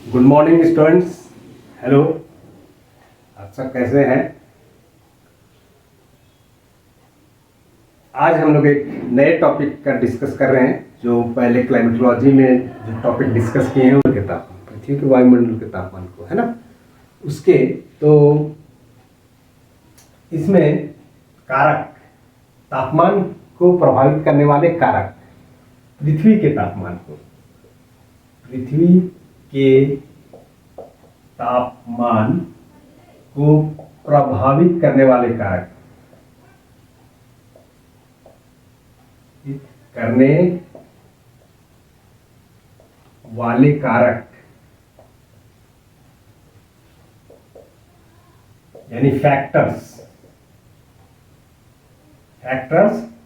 Good morning students. Hello, आप सब कैसे हैं? आज हम लोग एक नए टॉपिक का डिस्कस कर रहे हैं जो पहले क्लाइमेटोलॉजी में जो टॉपिक डिस्कस किए हैं उनके तापमान, पृथ्वी के वायुमंडल के तापमान को, है ना, उसके तो इसमें कारक, तापमान को प्रभावित करने वाले कारक, पृथ्वी के तापमान को, पृथ्वी के तापमान को प्रभावित करने वाले कारक, करने वाले कारक यानी factors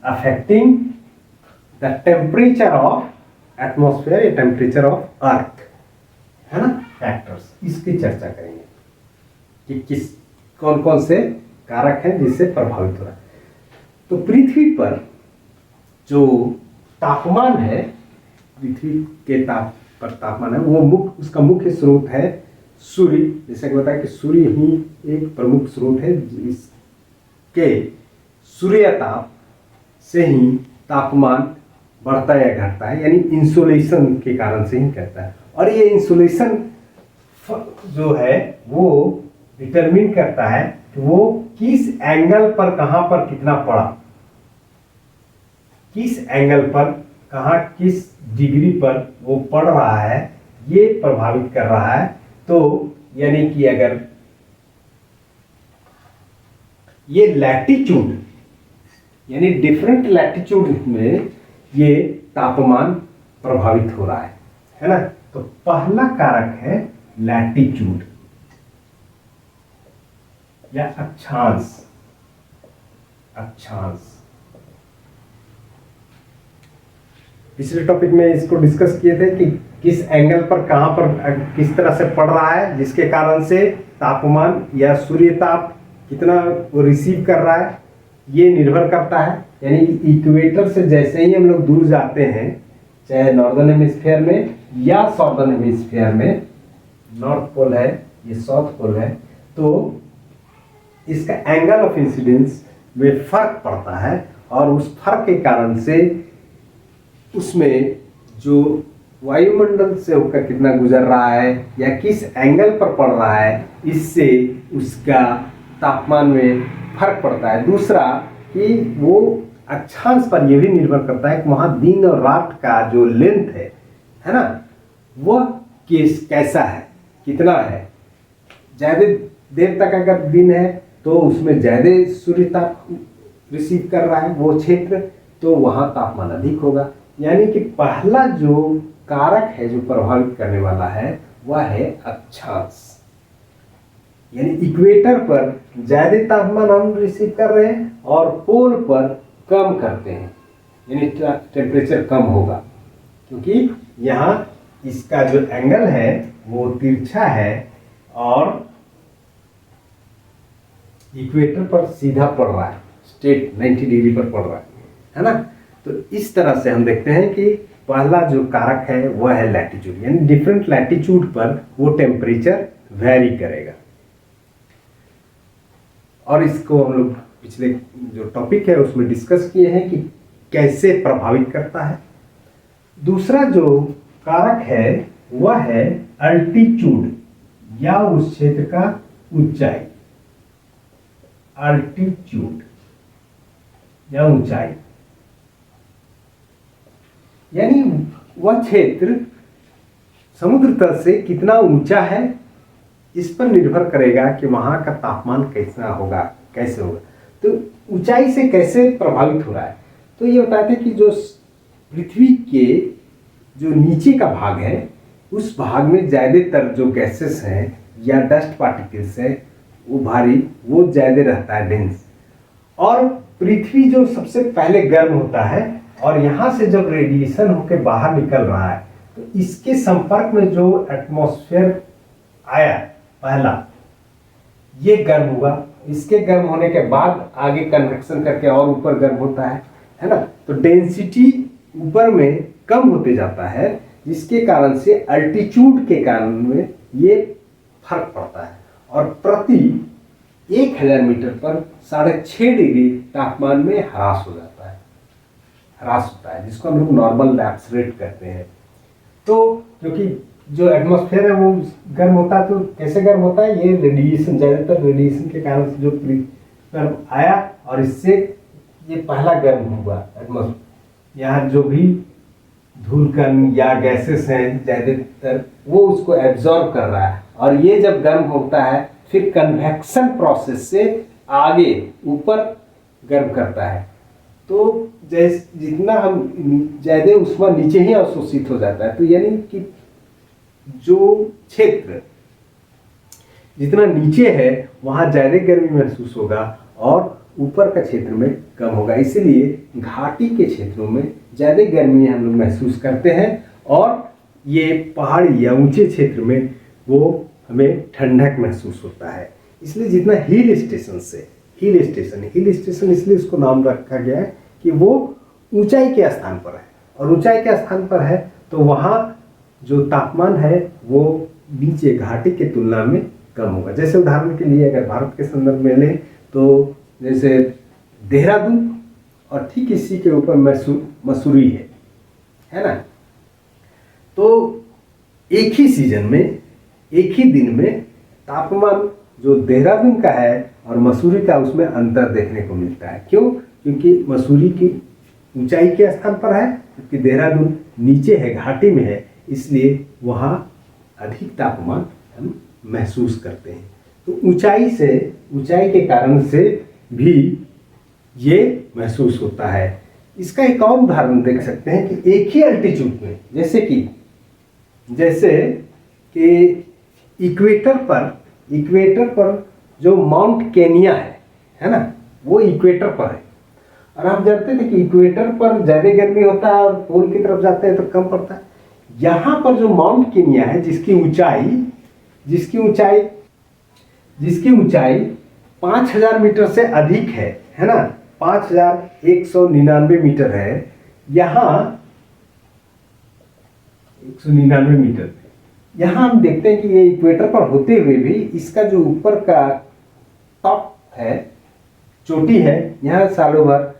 affecting the temperature of atmosphere या टेम्परेचर ऑफ अर्थ, है ना, फैक्टर्स, इसकी चर्चा करेंगे कि कौन कौन से कारक हैं जिससे प्रभावित हो रहा है। तो पृथ्वी पर जो तापमान है, पृथ्वी के तापमान है, वो उसका मुख्य स्रोत है सूर्य। जैसे कि बताया कि सूर्य ही एक प्रमुख स्रोत है, जिसके सूर्य ताप से ही तापमान बढ़ता या घटता है, यानी इंसोलेशन के कारण से ही कहता है। और ये इंसुलेशन जो है वो डिटरमिन करता है कि वो किस एंगल पर कहां पर कितना पड़ा, किस एंगल पर कहां किस डिग्री पर वो पड़ रहा है, ये प्रभावित कर रहा है। तो यानी कि अगर ये लैटिट्यूड यानी डिफरेंट लैटिट्यूड में ये तापमान प्रभावित हो रहा है ना। तो पहला कारक है लैटिट्यूड या अक्षांश। पिछले टॉपिक में इसको डिस्कस किए थे कि किस एंगल पर कहां पर किस तरह से पड़ रहा है, जिसके कारण से तापमान या सूर्य ताप कितना वो रिसीव कर रहा है, ये निर्भर करता है। यानी कि इक्वेटर से जैसे ही हम लोग दूर जाते हैं, चाहे नॉर्दर्न हेमिस्फीयर में या साउदर्न हेमिस्फीयर में, नॉर्थ पोल है ये साउथ पोल है, तो इसका एंगल ऑफ इंसिडेंस में फर्क पड़ता है और उस फर्क के कारण से उसमें जो वायुमंडल से होकर कितना गुजर रहा है या किस एंगल पर पड़ रहा है, इससे उसका तापमान में फर्क पड़ता है। दूसरा कि वो अक्षांश पर यह भी निर्भर करता है कि वहां दिन और रात का जो लेंथ है ना, वह कैसा है, कितना है। ज्यादा देर तक अगर दिन है तो उसमें ज्यादा सूर्य ताप रिसीव कर रहा है वो क्षेत्र, तो वहां तापमान अधिक होगा। यानी कि पहला जो कारक है जो प्रभावित करने वाला है वह है अक्षांश। यानी इक्वेटर पर ज्यादा तापमान हम रिसीव कर रहे हैं और पोल पर कम करते हैं, यानी टेम्परेचर कम होगा, क्योंकि यहाँ इसका जो एंगल है वो तिरछा है और इक्वेटर पर सीधा पड़ रहा है, स्ट्रेट 90 डिग्री पर पड़ रहा है ना। तो इस तरह से हम देखते हैं कि पहला जो कारक है वह है लैटिट्यूड, यानी डिफरेंट लैटिट्यूड पर वो टेम्परेचर वेरी करेगा। और इसको हम लोग पिछले जो टॉपिक है उसमें डिस्कस किए हैं कि कैसे प्रभावित करता है। दूसरा जो कारक है वह है अल्टीट्यूड या उस क्षेत्र का ऊंचाई। अल्टीट्यूड या ऊंचाई यानी वह क्षेत्र समुद्र तल से कितना ऊंचा है, इस पर निर्भर करेगा कि वहां का तापमान कैसा होगा, कैसे होगा। तो ऊंचाई से कैसे प्रभावित हो रहा है, तो ये बताते हैं कि जो पृथ्वी के जो नीचे का भाग है उस भाग में ज्यादातर जो गैसेस हैं या डस्ट पार्टिकल्स है वो भारी, वो ज्यादा रहता है, डेंस। और पृथ्वी जो सबसे पहले गर्म होता है और यहाँ से जब रेडिएशन होकर बाहर निकल रहा है तो इसके संपर्क में जो एटमॉस्फेयर आया पहला, ये गर्म हुआ। इसके गर्म होने के बाद आगे कन्वेक्शन करके और ऊपर गर्म होता है ना। तो डेंसिटी ऊपर में कम होते जाता है, जिसके कारण से अल्टीट्यूड के कारण में ये फर्क पड़ता है। और प्रति 1000 मीटर पर 6.5 डिग्री तापमान में ह्रास हो जाता है, ह्रास होता है, जिसको हम लोग नॉर्मल लैप्स रेट कहते हैं। तो क्योंकि जो एटमॉस्फेयर है वो गर्म होता है, तो कैसे गर्म होता है, ये रेडिएशन, ज़्यादातर रेडिएशन के कारण से जो गर्म आया और इससे ये पहला गर्म हुआ एटमॉस्फेयर। यहाँ जो भी धूलकण या गैसेस हैं ज़्यादातर वो उसको एब्जॉर्ब कर रहा है, और ये जब गर्म होता है फिर कन्वेक्शन प्रोसेस से आगे ऊपर गर्म करता है। तो जैसे जितना हम ज़्यादा ऊष्मा नीचे ही अवशोषित हो जाता है, तो यानी कि जो क्षेत्र जितना नीचे है वहाँ ज़्यादा गर्मी महसूस होगा और ऊपर का क्षेत्र में कम होगा। इसीलिए घाटी के क्षेत्रों में ज़्यादा गर्मी हम लोग महसूस करते हैं, और ये पहाड़ी या ऊंचे क्षेत्र में वो हमें ठंडक महसूस होता है। इसलिए जितना हिल स्टेशन इसलिए उसको नाम रखा गया है कि वो ऊंचाई के स्थान पर है, और ऊंचाई के स्थान पर है तो वहाँ जो तापमान है वो नीचे घाटी के तुलना में कम होगा। जैसे उदाहरण के लिए अगर भारत के संदर्भ में लें तो जैसे देहरादून और ठीक इसी के ऊपर मसूरी है ना। तो एक ही सीजन में, एक ही दिन में तापमान जो देहरादून का है और मसूरी का, उसमें अंतर देखने को मिलता है। क्यों? क्योंकि मसूरी की ऊंचाई के स्थान पर है, जबकि देहरादून नीचे है, घाटी में है, इसलिए वहाँ अधिक तापमान हम महसूस करते हैं। तो ऊंचाई के कारण से भी ये महसूस होता है। इसका एक और उदाहरण देख सकते हैं कि एक ही अल्टीट्यूड में, जैसे कि इक्वेटर पर जो माउंट केनिया है ना, वो इक्वेटर पर है। और आप जानते थे कि इक्वेटर पर ज़्यादा गर्मी होता है और पोल की तरफ जाते हैं तो कम पड़ता है। यहाँ पर जो माउंट केनिया है जिसकी ऊंचाई 5000 मीटर से अधिक है ना, 5199 मीटर है। यहाँ 199 मीटर, यहाँ हम देखते हैं कि ये इक्वेटर पर होते हुए भी इसका जो ऊपर का टॉप है, चोटी है, यहाँ सालों भर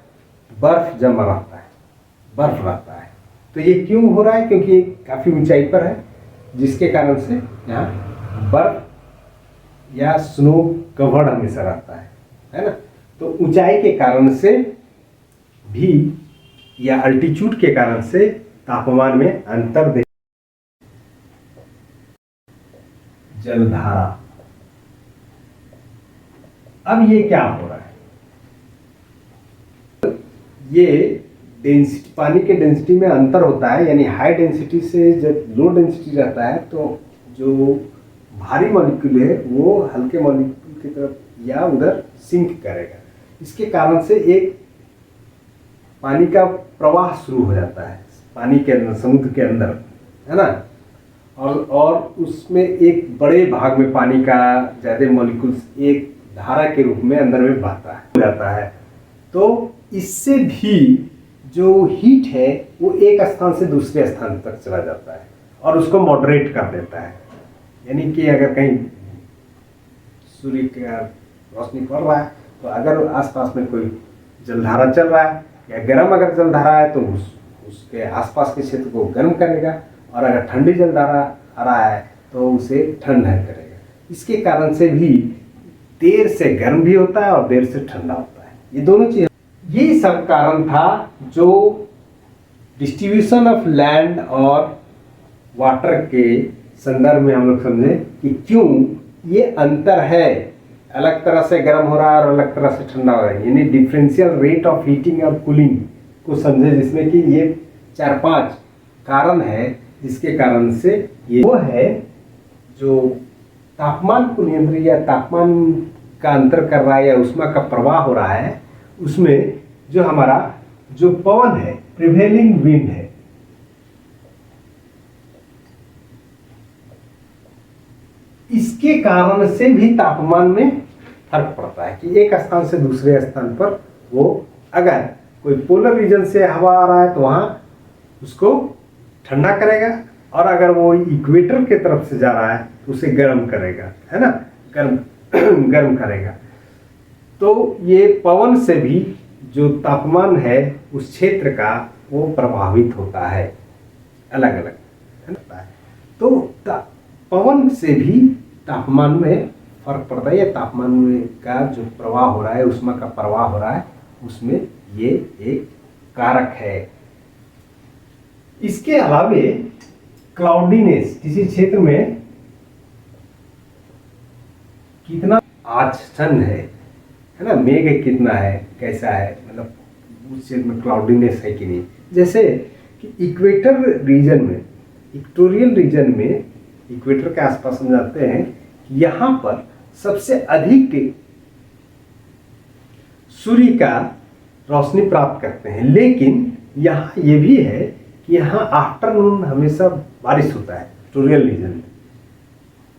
बर्फ जमा रहता है, बर्फ रहता है। तो ये क्यों हो रहा है? क्योंकि ये काफ़ी ऊंचाई पर है, जिसके कारण से यहाँ बर्फ या स्नो कवर्ड हमेशा रहता है ना। तो ऊंचाई के कारण से भी या अल्टीट्यूड के कारण से तापमान में अंतर देख। जलधारा, अब ये क्या हो रहा है? ये डेंसिटी, पानी के डेंसिटी में अंतर होता है, यानी हाई डेंसिटी से जब लो डेंसिटी रहता है तो जो भारी मॉलिक्यूल है वो हल्के मॉलिक्यूल की तरफ या उधर सिंक करेगा। इसके कारण से एक पानी का प्रवाह शुरू हो जाता है पानी के अंदर, समुद्र के अंदर, है ना। और उसमें एक बड़े भाग में पानी का ज़्यादा मॉलिक्यूल्स एक धारा के रूप में अंदर में बहता है, हो जाता है। तो इससे भी जो हीट है वो एक स्थान से दूसरे स्थान तक चला जाता है और उसको मॉडरेट कर देता है। यानी कि अगर कहीं सूर्य का रोशनी पड़ रहा है तो अगर आसपास में कोई जलधारा चल रहा है या गर्म अगर जलधारा है तो उसके आसपास के क्षेत्र को गर्म करेगा, और अगर ठंडी जलधारा आ रहा है तो उसे ठंडा करेगा। इसके कारण से भी देर से गर्म भी होता है और देर से ठंडा होता है। ये दोनों चीज़, ये सब कारण था जो डिस्ट्रीब्यूशन ऑफ लैंड और वाटर के संदर्भ में हम लोग समझे कि क्यों ये अंतर है, अलग तरह से गर्म हो रहा है और अलग तरह से ठंडा हो रहा है। यानी डिफरेंशियल रेट ऑफ हीटिंग और कूलिंग को समझे, जिसमें कि ये 4-5 कारण है जिसके कारण से ये वो है जो तापमान को नियंत्रित या तापमान का अंतर कर रहा है या ऊष्मा का प्रवाह हो रहा है। उसमें जो हमारा जो पवन है, प्रिवेलिंग विंड है, इसके कारण से भी तापमान में फर्क पड़ता है कि एक स्थान से दूसरे स्थान पर वो अगर कोई पोलर रीजन से हवा आ रहा है तो वहाँ उसको ठंडा करेगा, और अगर वो इक्वेटर के तरफ से जा रहा है तो उसे गर्म करेगा, है ना, गर्म गर्म करेगा। तो ये पवन से भी जो तापमान है उस क्षेत्र का वो प्रभावित होता है, अलग अलग, है ना। तो पवन से भी तापमान में फर्क पड़ता है, या तापमान में का जो प्रवाह हो रहा है, उष्मा का प्रवाह हो रहा है, उसमें ये एक कारक है। इसके अलावे क्लाउडीनेस, किसी क्षेत्र में कितना आच्छन्न है ना, मेघ कितना है, कैसा है, मतलब उस क्षेत्र में क्लाउडीनेस है कि नहीं। जैसे कि इक्वेटर रीजन में, इक्वेटोरियल रीजन में, इक्वेटर के आसपास हम जानते हैं कि यहाँ पर सबसे अधिक सूर्य का रोशनी प्राप्त करते हैं, लेकिन यहाँ ये भी है कि यहाँ आफ्टरनून हमेशा बारिश होता है इक्वेटोरियल रीजन में,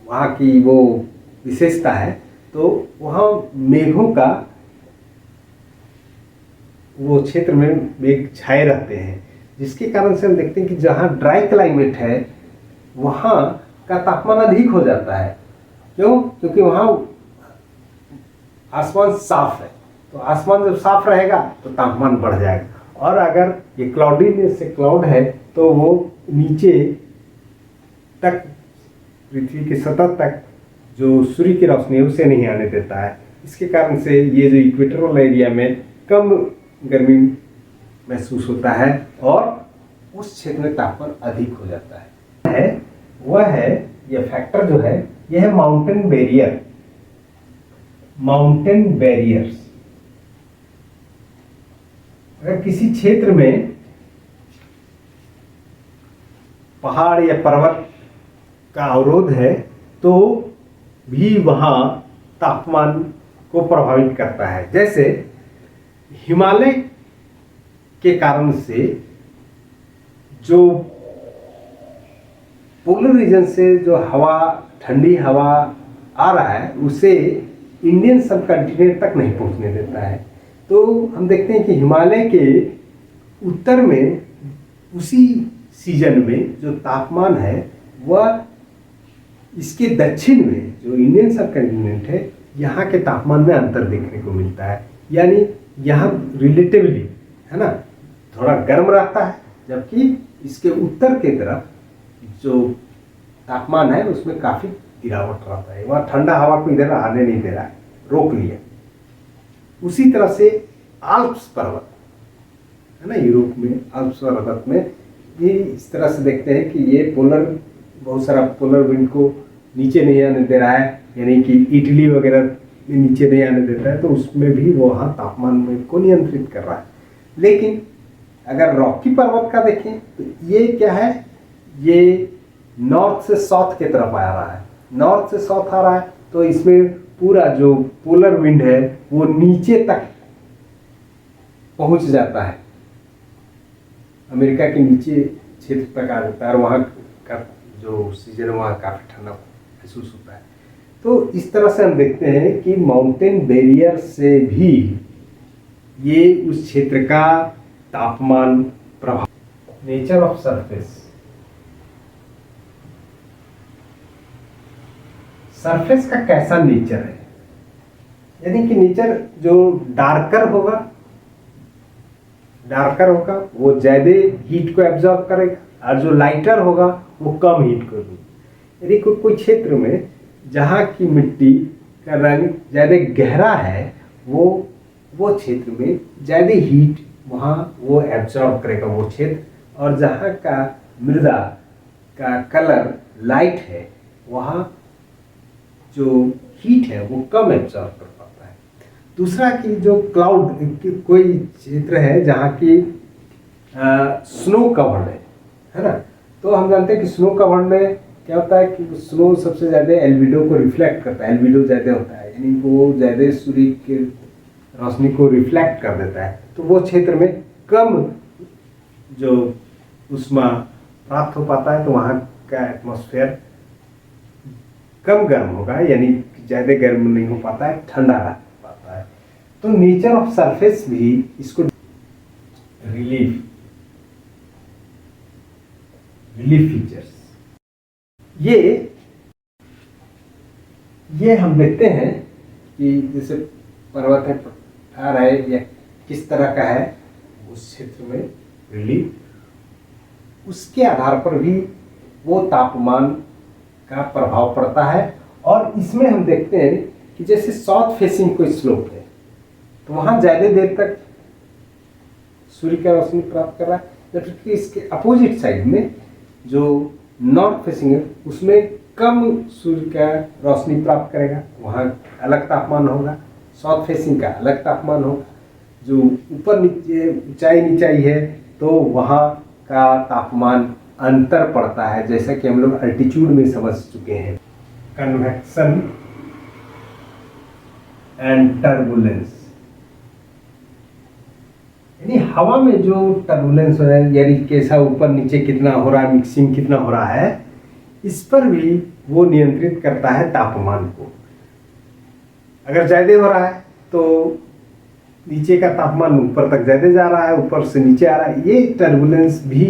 वहाँ की वो विशेषता है। तो वहाँ मेघों का, वो क्षेत्र में मेघ छाए रहते हैं, जिसके कारण से हम देखते हैं कि जहाँ ड्राई क्लाइमेट है वहाँ का तापमान अधिक हो जाता है। क्यों? क्योंकि वहाँ आसमान साफ है, तो आसमान जब साफ रहेगा तो तापमान बढ़ जाएगा। और अगर ये क्लाउडीनेस से क्लाउड है तो वो नीचे तक, पृथ्वी की सतह तक जो सूर्य की रोशनी है उसे नहीं आने देता है। इसके कारण से ये जो इक्वेटोरियल एरिया में कम गर्मी महसूस होता है और उस क्षेत्र में तापमान अधिक हो जाता है। वह है ये फैक्टर जो है, यह है माउंटेन बैरियर, माउंटेन बैरियर्स। अगर किसी क्षेत्र में पहाड़ या पर्वत का अवरोध है तो भी वहाँ तापमान को प्रभावित करता है। जैसे हिमालय के कारण से जो पोलर रीजन से जो हवा, ठंडी हवा आ रहा है, उसे इंडियन सब कॉन्टिनेंट तक नहीं पहुंचने देता है। तो हम देखते हैं कि हिमालय के उत्तर में उसी सीजन में जो तापमान है वह इसके दक्षिण में जो इंडियन सब कॉन्टिनेंट है, यहाँ के तापमान में अंतर देखने को मिलता है। यानी यहाँ रिलेटिवली, है ना, थोड़ा गर्म रहता है, जबकि इसके उत्तर के तरफ जो तापमान है उसमें काफ़ी गिरावट रहता है। वहाँ ठंडा हवा को इधर आने नहीं दे रहा है, रोक लिया। उसी तरह से आल्प्स पर्वत है ना, यूरोप में आल्प्स पर्वत में भी इस तरह से देखते हैं कि ये पोलर, बहुत सारा पोलर विंड को नीचे नहीं आने दे रहा है, यानी कि इटली वगैरह में नीचे नहीं आने देता है, तो उसमें भी वो वहाँ तापमान में को नियंत्रित कर रहा है। लेकिन अगर रॉकी पर्वत का देखें तो ये क्या है, ये नॉर्थ से साउथ की तरफ आ रहा है, नॉर्थ से साउथ आ रहा है, तो इसमें पूरा जो पोलर विंड है वो नीचे तक पहुंच जाता है, अमेरिका के नीचे क्षेत्र तक आ जाता है, और वहाँ का जो सीजन है वहाँ काफ़ी ठंडा महसूस होता है। तो इस तरह से हम देखते हैं कि माउंटेन बैरियर से भी ये उस क्षेत्र का तापमान प्रभाव। नेचर ऑफ सरफेस, सरफेस का कैसा नेचर है, यानी कि नेचर जो डार्कर होगा वो ज़्यादा हीट को एब्जॉर्ब करेगा, और जो लाइटर होगा वो कम हीट को देगा। यदि कोई क्षेत्र में जहाँ की मिट्टी का रंग ज़्यादा गहरा है, वो क्षेत्र में ज़्यादा हीट वहाँ वो एब्जॉर्ब करेगा वो क्षेत्र, और जहाँ का मृदा का कलर लाइट है वहाँ जो हीट है वो कम एब्जॉर्ब कर पाता है। दूसरा कि जो क्लाउड, कोई क्षेत्र है जहाँ की स्नो कवर्ड है ना, तो हम जानते हैं कि स्नो कवर्ड में क्या होता है कि स्नो सबसे ज़्यादा एल्बिडो को रिफ्लेक्ट करता है, एल्बिडो ज़्यादा होता है, यानी वो ज़्यादा सूर्य के रोशनी को रिफ्लेक्ट कर देता है। तो वो क्षेत्र में कम जो ऊष्मा प्राप्त हो पाता है, तो वहाँ का एटमॉस्फेयर कम गर्म होगा, यानी ज़्यादा गर्म नहीं हो पाता है, ठंडा रह पाता है। तो नेचर ऑफ सरफेस भी इसको रिलीफ फीचर्स, ये हम देखते हैं कि जैसे पर्वत है, पठार है, या किस तरह का है उस क्षेत्र में रिलीफ, उसके आधार पर भी वो तापमान का प्रभाव पड़ता है। और इसमें हम देखते हैं कि जैसे साउथ फेसिंग कोई स्लोप है तो वहाँ ज़्यादा देर तक सूर्य का रोशनी प्राप्त कर रहा है, जबकि इसके अपोजिट साइड में जो नॉर्थ फेसिंग है उसमें कम सूर्य का रोशनी प्राप्त करेगा, वहाँ अलग तापमान होगा। साउथ फेसिंग का अलग तापमान होगा। जो ऊपर नीचे ऊंचाई नीचाई है तो वहाँ का तापमान अंतर पड़ता है, जैसा कि हम लोग अल्टीट्यूड में समझ चुके हैं। कन्वेक्शन एंड टर्बुलेंस, यानी हवा में जो टर्बुलेंस हो रहा है, यानी कैसा ऊपर नीचे कितना हो रहा है, मिक्सिंग कितना हो रहा है, इस पर भी वो नियंत्रित करता है तापमान को। अगर ज़्यादा हो रहा है तो नीचे का तापमान ऊपर तक ज़्यादा जा रहा है, ऊपर से नीचे आ रहा है, ये टर्बुलेंस भी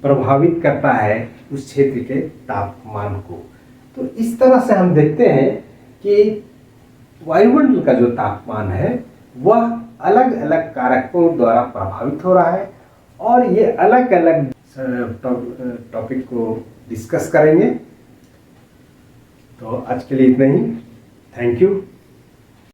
प्रभावित करता है उस क्षेत्र के तापमान को। तो इस तरह से हम देखते हैं कि वायुमंडल का जो तापमान है वह अलग अलग कारकों द्वारा प्रभावित हो रहा है, और ये अलग अलग टॉपिक को डिस्कस करेंगे। तो आज के लिए इतना ही। Thank you.